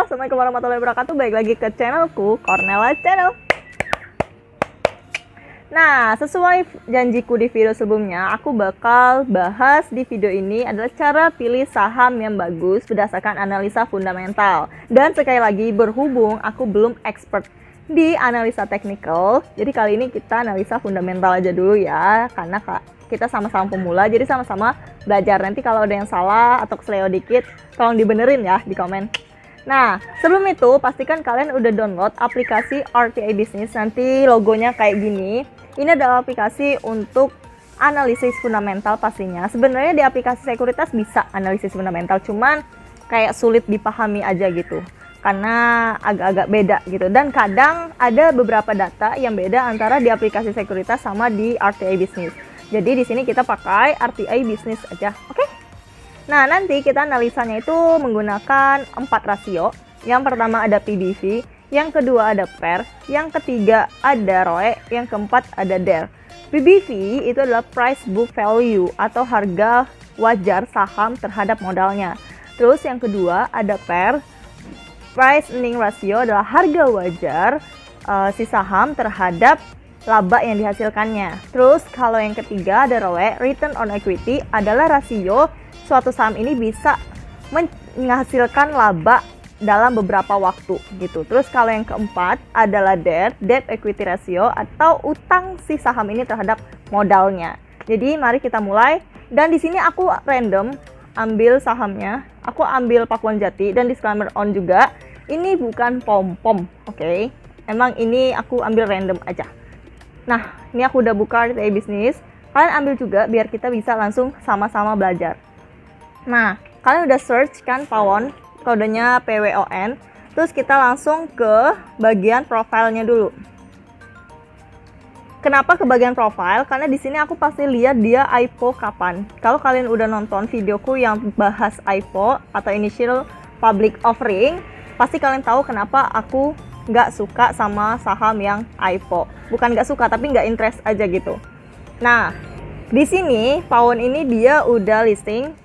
Assalamualaikum warahmatullahi wabarakatuh. Balik lagi ke channelku, Cornella Channel. Nah, sesuai janjiku di video sebelumnya, aku bakal bahas di video ini adalah cara pilih saham yang bagus berdasarkan analisa fundamental. Dan sekali lagi, berhubung aku belum expert di analisa teknikal, jadi kali ini kita analisa fundamental aja dulu ya, karena kita sama-sama pemula, jadi sama-sama belajar. Nanti kalau ada yang salah atau kesleo dikit, tolong dibenerin ya di komen. Nah, sebelum itu pastikan kalian udah download aplikasi RTI Business. Nanti logonya kayak gini. Ini adalah aplikasi untuk analisis fundamental pastinya. Sebenarnya di aplikasi sekuritas bisa analisis fundamental, cuman kayak sulit dipahami aja gitu, karena agak-agak beda gitu. Dan kadang ada beberapa data yang beda antara di aplikasi sekuritas sama di RTI Business. Jadi di sini kita pakai RTI Business aja, oke? Nah, nanti kita analisanya itu menggunakan 4 rasio. Yang pertama ada PBV, yang kedua ada PER, yang ketiga ada ROE, yang keempat ada DER. PBV itu adalah Price Book Value atau harga wajar saham terhadap modalnya. Terus yang kedua ada PER, Price Earning Ratio adalah harga wajar si saham terhadap laba yang dihasilkannya. Terus kalau yang ketiga ada ROE, Return on Equity, adalah rasio suatu saham ini bisa menghasilkan laba dalam beberapa waktu gitu. Terus kalau yang keempat adalah DER, Debt Equity Ratio, atau utang si saham ini terhadap modalnya. Jadi mari kita mulai. Dan di sini aku random ambil sahamnya. Aku ambil Pakuan Jati, dan disclaimer on juga, ini bukan pom-pom, oke? Emang ini aku ambil random aja. Nah, ini aku udah buka RTI Business. Kalian ambil juga biar kita bisa langsung sama-sama belajar. Nah, kalian udah search kan Pawon, kodenya PWON. Terus kita langsung ke bagian profilnya dulu. Kenapa ke bagian profile? Karena di sini aku pasti lihat dia IPO kapan. Kalau kalian udah nonton videoku yang bahas IPO atau Initial Public Offering, pasti kalian tahu kenapa aku nggak suka sama saham yang IPO. Bukan nggak suka, tapi nggak interest aja gitu. Nah, di sini Pawon ini dia udah listing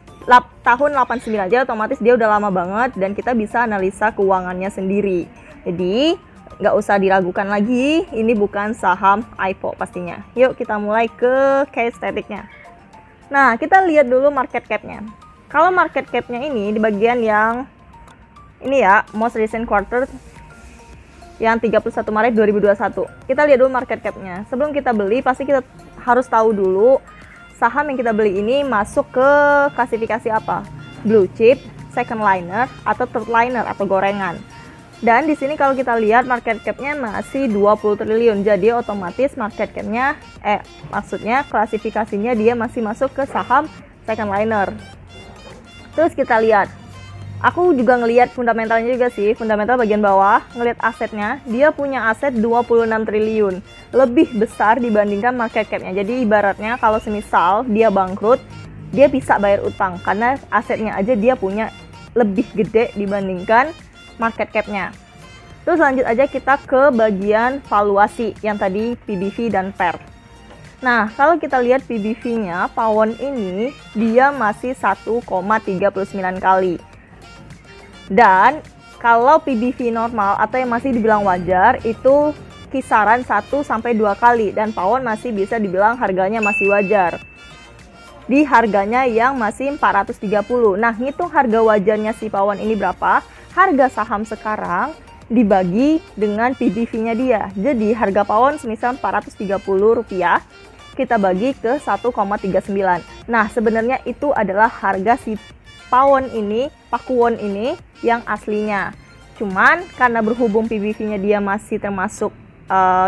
tahun 89, aja otomatis dia udah lama banget, dan kita bisa analisa keuangannya sendiri. Jadi nggak usah diragukan lagi, ini bukan saham IPO pastinya. Yuk kita mulai ke case statistiknya. Nah, kita lihat dulu market cap-nya. Kalau market cap-nya ini di bagian yang ini ya, most recent quarter yang 31 Maret 2021. Kita lihat dulu market cap-nya. Sebelum kita beli, pasti kita harus tahu dulu saham yang kita beli ini masuk ke klasifikasi apa? Blue chip, second liner, atau third liner atau gorengan. Dan di sini kalau kita lihat market cap-nya masih 20 triliun. Jadi otomatis market cap-nya maksudnya klasifikasinya dia masih masuk ke saham second liner. Terus kita lihat, aku juga ngelihat fundamentalnya juga sih, fundamental bagian bawah, ngelihat asetnya, dia punya aset 26 triliun, lebih besar dibandingkan market cap-nya. Jadi ibaratnya kalau semisal dia bangkrut, dia bisa bayar utang, karena asetnya aja dia punya lebih gede dibandingkan market cap-nya. Terus lanjut aja kita ke bagian valuasi, yang tadi PBV dan PER. Nah, kalau kita lihat PBV-nya, Pawon ini, dia masih 1,39 kali. Dan kalau PBV normal atau yang masih dibilang wajar itu kisaran 1-2 kali, dan Pawon masih bisa dibilang harganya masih wajar. Di harganya yang masih 430. Nah, ngitung harga wajarnya si Pawon ini berapa? Harga saham sekarang dibagi dengan PBV-nya dia. Jadi harga Pawon semisal Rp430, kita bagi ke 1,39. Nah, sebenarnya itu adalah harga si Pakuwon ini yang aslinya. Cuman karena berhubung PBV-nya dia masih termasuk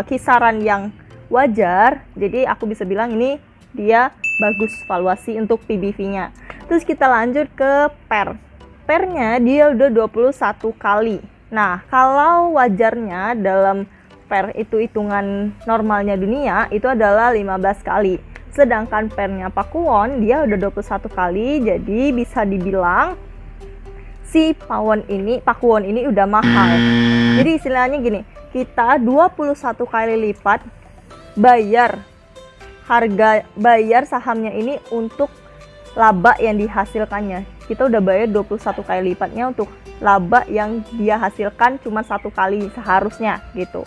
kisaran yang wajar, jadi aku bisa bilang ini dia bagus valuasi untuk PBV-nya. Terus kita lanjut ke PER. PER-nya dia udah 21 kali. Nah, kalau wajarnya dalam PER itu hitungan normalnya dunia itu adalah 15 kali. Sedangkan PER-nya Pakuwon dia udah 21 kali, jadi bisa dibilang si Pakuwon ini udah mahal. Jadi istilahnya gini, kita 21 kali lipat bayar sahamnya ini untuk laba yang dihasilkannya. Kita udah bayar 21 kali lipatnya untuk laba yang dia hasilkan cuma 1 kali seharusnya gitu.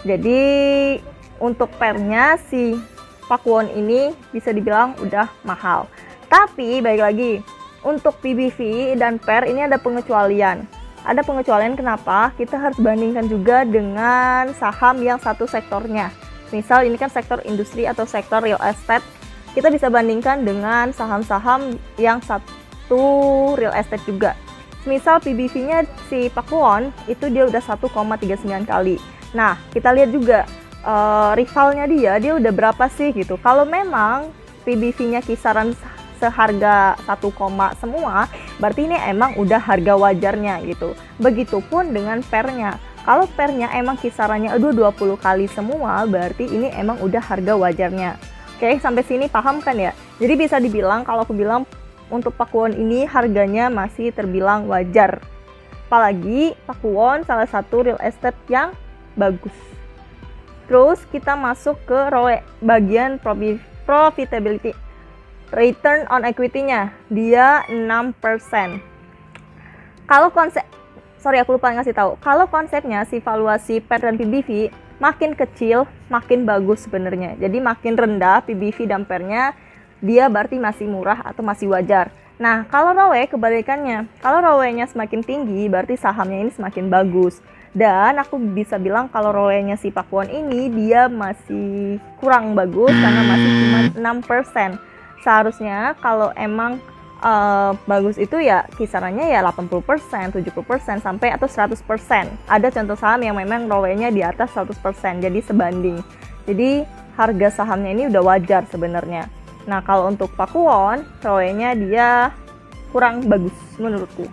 Jadi untuk pernya si Pakuwon ini bisa dibilang udah mahal. Tapi balik lagi, untuk PBV dan per ini ada pengecualian. Ada pengecualian kenapa? Kita harus bandingkan juga dengan saham yang satu sektornya. Misal ini kan sektor industri atau sektor real estate. Kita bisa bandingkan dengan saham-saham yang satu real estate juga. Misal PBV-nya si Pakuwon itu dia udah 1,39 kali. Nah, kita lihat juga rivalnya dia udah berapa sih gitu. Kalau memang PBV-nya kisaran seharga 1, semua, berarti ini emang udah harga wajarnya gitu. Begitupun dengan pernya. Kalau pernya emang kisarannya 20 kali semua, berarti ini emang udah harga wajarnya. Oke, sampai sini paham kan ya? Jadi bisa dibilang kalau aku bilang untuk Pakuwon ini harganya masih terbilang wajar. Apalagi Pakuwon salah satu real estate yang bagus. Terus kita masuk ke ROE, bagian profitability. Return on equity-nya dia 6%. Kalau aku lupa ngasih tahu. Kalau konsepnya si valuasi PER dan PBV makin kecil, makin bagus sebenarnya. Jadi makin rendah PBV dan PER-nya, dia berarti masih murah atau masih wajar. Nah, kalau ROE kebalikannya. Kalau ROE-nya semakin tinggi, berarti sahamnya ini semakin bagus. Dan aku bisa bilang kalau ROE-nya si Pakuwon ini dia masih kurang bagus karena masih cuma 6%. Seharusnya kalau emang bagus itu ya kisarannya ya 80%, 70% sampai atau 100%. Ada contoh saham yang memang ROE-nya di atas 100%, jadi sebanding. Jadi harga sahamnya ini udah wajar sebenarnya. Nah, kalau untuk Pakuwon, ROE-nya dia kurang bagus menurutku.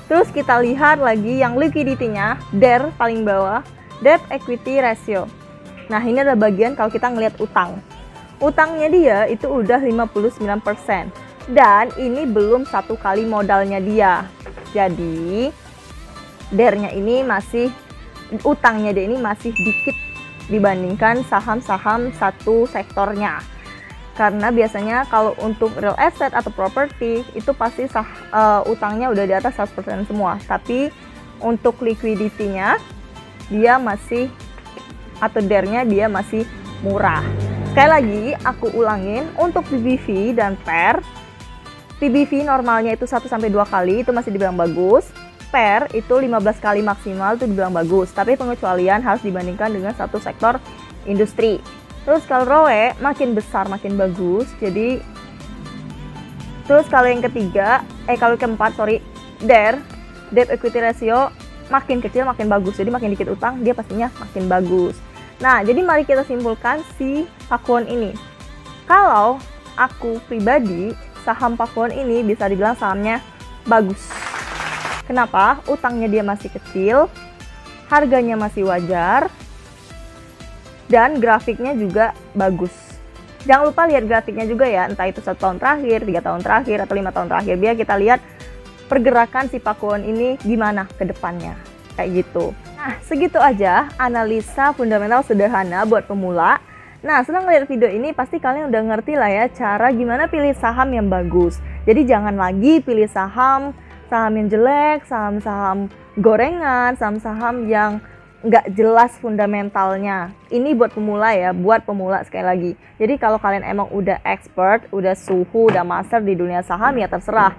Terus kita lihat lagi yang liquidity-nya, DER paling bawah, Debt Equity Ratio. Nah, ini ada bagian kalau kita ngelihat utang. Utangnya dia itu udah 59%. Dan ini belum 1 kali modalnya dia. Jadi DER-nya ini masih, utangnya dia ini masih dikit dibandingkan saham-saham satu sektornya. Karena biasanya kalau untuk real estate atau properti itu pasti utangnya udah di atas 100% semua. Tapi untuk liquidity-nya dia masih, atau DER-nya dia masih murah. Sekali lagi aku ulangin, untuk PBV dan PER, PBV normalnya itu 1-2 kali, itu masih dibilang bagus. PER itu 15 kali maksimal, itu dibilang bagus. Tapi pengecualian harus dibandingkan dengan satu sektor industri. Terus kalau ROE makin besar makin bagus. Jadi terus kalau yang ketiga, kalau keempat DER, Debt Equity Ratio makin kecil makin bagus. Jadi makin dikit utang dia pastinya makin bagus. Nah, jadi mari kita simpulkan si Pakuwon ini. Kalau aku pribadi, saham Pakuwon ini bisa dibilang sahamnya bagus. Kenapa? Utangnya dia masih kecil, harganya masih wajar, dan grafiknya juga bagus. Jangan lupa lihat grafiknya juga ya, entah itu 1 tahun terakhir, 3 tahun terakhir, atau 5 tahun terakhir. Biar kita lihat pergerakan si Pakuwon ini gimana ke depannya. Kayak gitu. Nah, segitu aja analisa fundamental sederhana buat pemula. Nah, setelah ngeliat video ini pasti kalian udah ngerti lah ya cara gimana pilih saham yang bagus. Jadi jangan lagi pilih saham yang jelek, saham-saham gorengan, saham-saham yang nggak jelas fundamentalnya. Ini buat pemula ya, buat pemula sekali lagi. Jadi kalau kalian emang udah expert, udah suhu, udah master di dunia saham ya terserah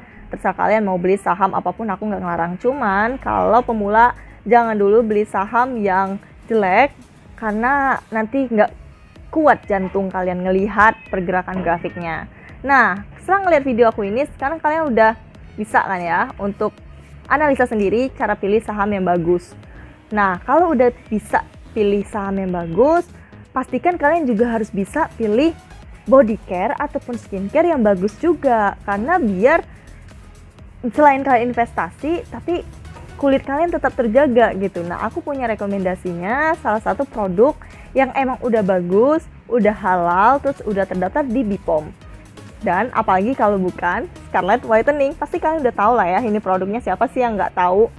kalian mau beli saham apapun, aku nggak ngelarang. Cuman kalau pemula jangan dulu beli saham yang jelek karena nanti nggak kuat jantung kalian ngelihat pergerakan grafiknya. Nah, setelah ngelihat video aku ini, sekarang kalian udah bisa kan ya untuk analisa sendiri cara pilih saham yang bagus. Nah, kalau udah bisa pilih saham yang bagus, pastikan kalian juga harus bisa pilih body care ataupun skincare yang bagus juga. Karena biar selain kalian investasi, tapi kulit kalian tetap terjaga gitu. Nah, aku punya rekomendasinya, salah satu produk yang emang udah bagus, udah halal, terus udah terdaftar di BPOM. Dan apalagi kalau bukan Scarlett Whitening, pasti kalian udah tahu lah ya ini produknya. Siapa sih yang nggak tahu?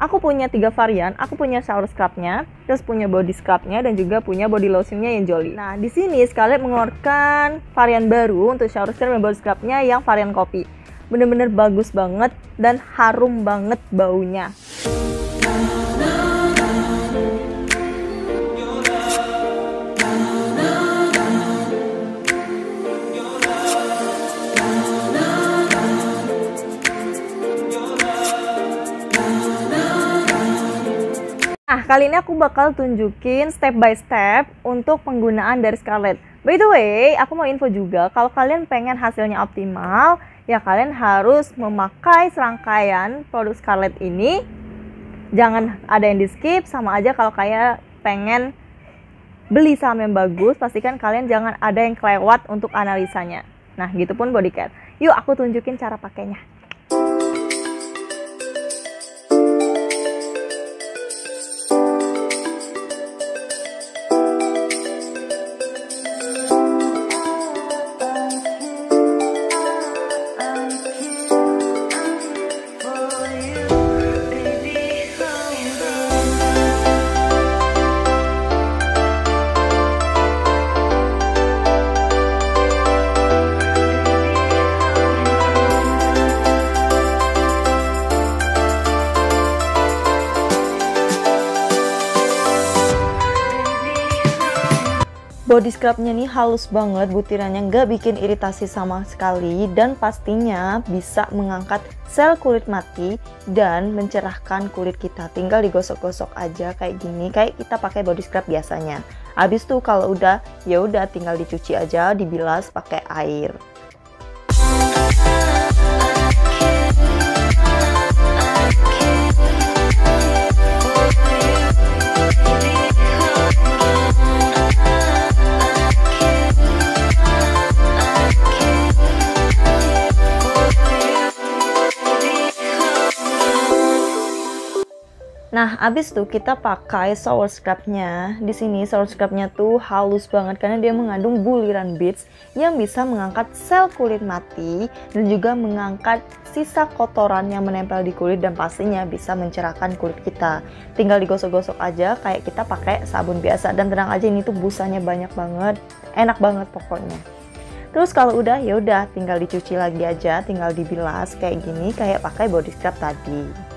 Aku punya 3 varian, aku punya shower scrubnya, terus punya body scrubnya, dan juga punya body lotionnya yang Jolly. Nah, di sini Scarlett mengeluarkan varian baru untuk shower scrub dan body scrubnya yang varian kopi. Bener-bener bagus banget dan harum banget baunya. Nah, kali ini aku bakal tunjukin step by step untuk penggunaan dari Scarlett. By the way, aku mau info juga, kalau kalian pengen hasilnya optimal, ya kalian harus memakai serangkaian produk Scarlett ini. Jangan ada yang di skip, sama aja kalau kayak pengen beli saham yang bagus, pastikan kalian jangan ada yang kelewat untuk analisanya. Nah, gitu pun body care. Yuk, aku tunjukin cara pakainya. Body scrubnya nih halus banget, butirannya nggak bikin iritasi sama sekali, dan pastinya bisa mengangkat sel kulit mati dan mencerahkan kulit kita. Tinggal digosok-gosok aja kayak gini, kayak kita pakai body scrub biasanya. Habis tuh kalau udah, ya udah tinggal dicuci aja, dibilas pakai air. Nah, abis tuh kita pakai shower scrubnya. Di sini shower scrubnya tuh halus banget karena dia mengandung buliran beads yang bisa mengangkat sel kulit mati dan juga mengangkat sisa kotoran yang menempel di kulit, dan pastinya bisa mencerahkan kulit kita. Tinggal digosok-gosok aja kayak kita pakai sabun biasa, dan tenang aja ini tuh busanya banyak banget, enak banget pokoknya. Terus kalau udah, ya udah tinggal dicuci lagi aja, tinggal dibilas kayak gini kayak pakai body scrub tadi.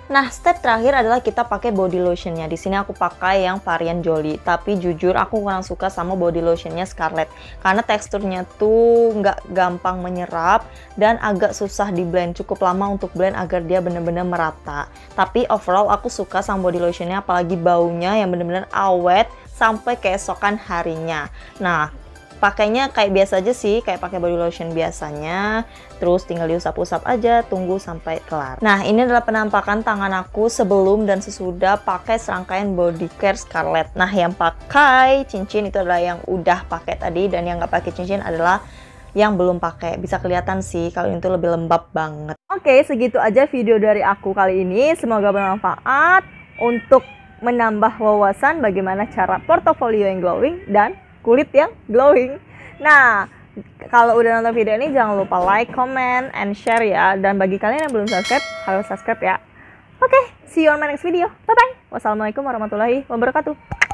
Nah, step terakhir adalah kita pakai body lotionnya. Di sini aku pakai yang varian Jolly, tapi jujur aku kurang suka sama body lotionnya Scarlett karena teksturnya tuh nggak gampang menyerap dan agak susah di blend, cukup lama untuk blend agar dia bener-bener merata. Tapi overall aku suka sama body lotionnya, apalagi baunya yang bener-bener awet sampai keesokan harinya. Nah, pakainya kayak biasa aja sih, kayak pakai body lotion biasanya. Terus tinggal diusap-usap aja, tunggu sampai kelar. Nah, ini adalah penampakan tangan aku sebelum dan sesudah pakai serangkaian body care Scarlett. Nah, yang pakai cincin itu adalah yang udah pakai tadi, dan yang nggak pakai cincin adalah yang belum pakai. Bisa kelihatan sih kalau itu lebih lembab banget. Oke, segitu aja video dari aku kali ini. Semoga bermanfaat untuk menambah wawasan bagaimana cara portofolio yang glowing dan kulit yang glowing. Nah, kalau udah nonton video ini jangan lupa like, comment, and share ya. Dan bagi kalian yang belum subscribe, harus subscribe ya. Oke, see you on my next video. Bye bye. Wassalamualaikum warahmatullahi wabarakatuh.